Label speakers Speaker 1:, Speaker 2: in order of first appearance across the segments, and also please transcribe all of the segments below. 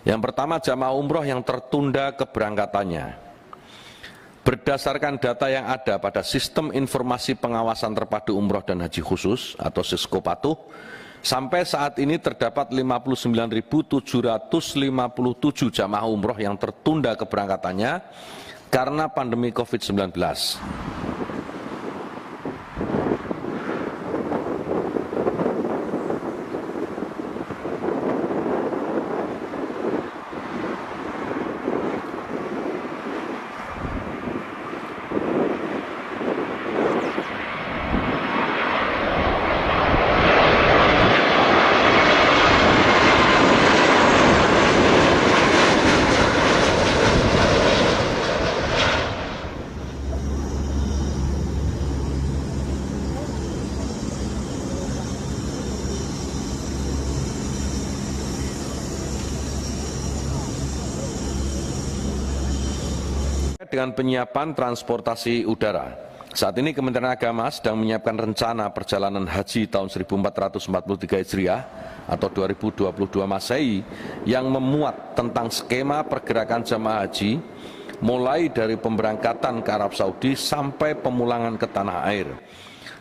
Speaker 1: Yang pertama, jamaah umroh yang tertunda keberangkatannya. Berdasarkan data yang ada pada Sistem Informasi Pengawasan Terpadu Umroh dan Haji Khusus atau Siskopatuh, sampai saat ini terdapat 59.757 jamaah umroh yang tertunda keberangkatannya karena pandemi COVID-19. Dengan penyiapan transportasi udara. Saat ini Kementerian Agama sedang menyiapkan rencana perjalanan haji tahun 1443 Hijriah atau 2022 Masehi yang memuat tentang skema pergerakan jamaah haji mulai dari pemberangkatan ke Arab Saudi sampai pemulangan ke tanah air.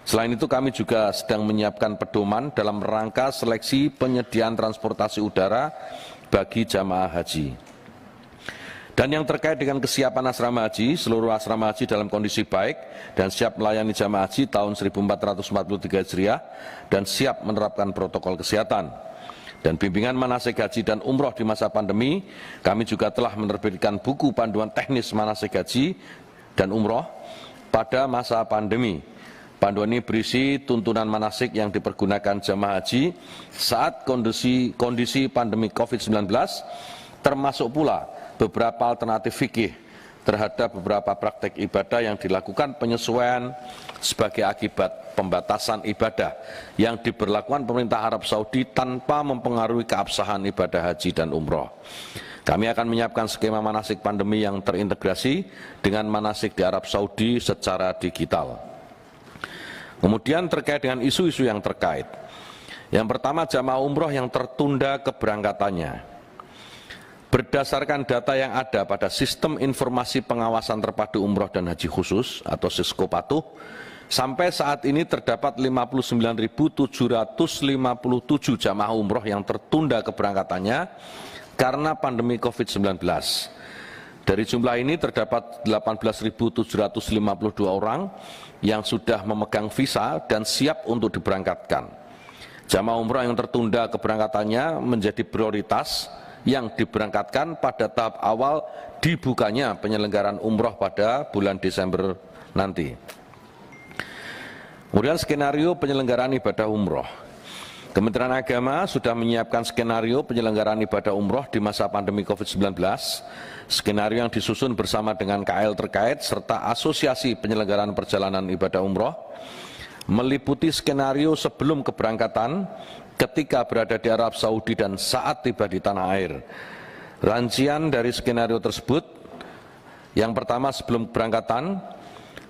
Speaker 1: Selain itu kami juga sedang menyiapkan pedoman dalam rangka seleksi penyediaan transportasi udara bagi jamaah haji. Dan yang terkait dengan kesiapan asrama haji, seluruh asrama haji dalam kondisi baik dan siap melayani jamaah haji tahun 1443 Hijriah dan siap menerapkan protokol kesehatan. Dan bimbingan manasik haji dan umroh di masa pandemi, kami juga telah menerbitkan buku panduan teknis manasik haji dan umroh pada masa pandemi. Panduan ini berisi tuntunan manasik yang dipergunakan jamaah haji saat kondisi pandemi COVID-19, termasuk pula beberapa alternatif fikih terhadap beberapa praktek ibadah yang dilakukan penyesuaian sebagai akibat pembatasan ibadah yang diberlakukan pemerintah Arab Saudi tanpa mempengaruhi keabsahan ibadah haji dan umroh. Kami akan menyiapkan skema manasik pandemi yang terintegrasi dengan manasik di Arab Saudi secara digital. Kemudian terkait dengan isu-isu yang terkait. Yang pertama, jamaah umroh yang tertunda keberangkatannya. Berdasarkan data yang ada pada Sistem Informasi Pengawasan Terpadu Umroh dan Haji Khusus atau Siskopatuh, sampai saat ini terdapat 59.757 jamaah umroh yang tertunda keberangkatannya karena pandemi COVID-19. Dari jumlah ini terdapat 18.752 orang yang sudah memegang visa dan siap untuk diberangkatkan. Jamaah umroh yang tertunda keberangkatannya menjadi prioritas yang diberangkatkan pada tahap awal dibukanya penyelenggaraan umroh pada bulan Desember nanti. Kemudian skenario penyelenggaraan ibadah umroh. Kementerian Agama sudah menyiapkan skenario penyelenggaraan ibadah umroh di masa pandemi COVID-19. Skenario yang disusun bersama dengan KL terkait serta Asosiasi Penyelenggaraan Perjalanan Ibadah Umroh, meliputi skenario sebelum keberangkatan, ketika berada di Arab Saudi dan saat tiba di tanah air. Rincian dari skenario tersebut, yang pertama sebelum keberangkatan,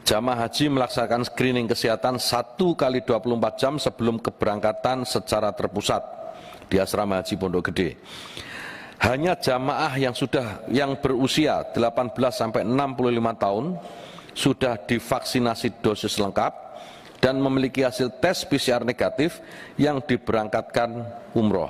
Speaker 1: jamaah haji melaksanakan screening kesehatan 1 kali 24 jam sebelum keberangkatan secara terpusat di asrama haji Pondok Gede. Hanya jamaah yang berusia 18 sampai 65 tahun sudah divaksinasi dosis lengkap dan memiliki hasil tes PCR negatif yang diberangkatkan umroh.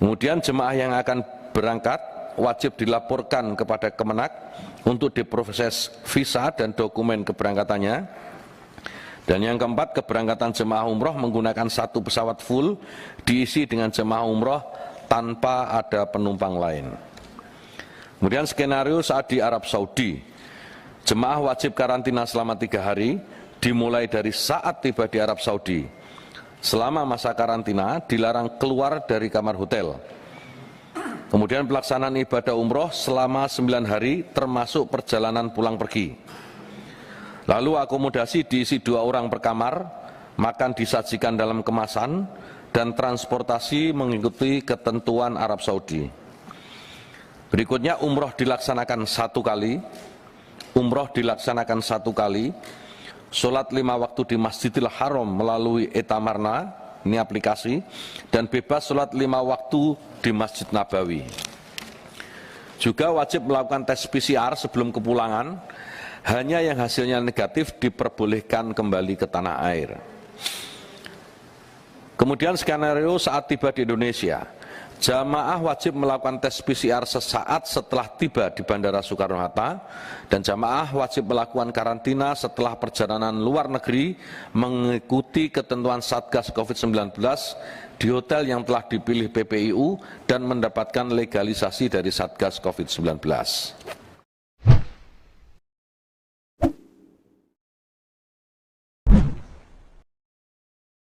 Speaker 1: Kemudian jemaah yang akan berangkat wajib dilaporkan kepada Kemenak untuk diproses visa dan dokumen keberangkatannya. Dan yang keempat, keberangkatan jemaah umroh menggunakan satu pesawat full diisi dengan jemaah umroh tanpa ada penumpang lain. Kemudian skenario saat di Arab Saudi, jemaah wajib karantina selama 3 hari, dimulai dari saat tiba di Arab Saudi. Selama masa karantina dilarang keluar dari kamar hotel. Kemudian pelaksanaan ibadah umroh selama 9 hari termasuk perjalanan pulang pergi. Lalu akomodasi diisi 2 orang per kamar, makan disajikan dalam kemasan, dan transportasi mengikuti ketentuan Arab Saudi. Berikutnya umroh dilaksanakan 1 kali, sholat 5 waktu di Masjidil Haram melalui Etamarna ini aplikasi, dan bebas sholat 5 waktu di Masjid Nabawi. Juga wajib melakukan tes PCR sebelum kepulangan, hanya yang hasilnya negatif diperbolehkan kembali ke tanah air. Kemudian skenario saat tiba di Indonesia. Jamaah wajib melakukan tes PCR sesaat setelah tiba di Bandara Soekarno-Hatta, dan jamaah wajib melakukan karantina setelah perjalanan luar negeri mengikuti ketentuan Satgas COVID-19 di hotel yang telah dipilih PPIU dan mendapatkan legalisasi dari Satgas COVID-19.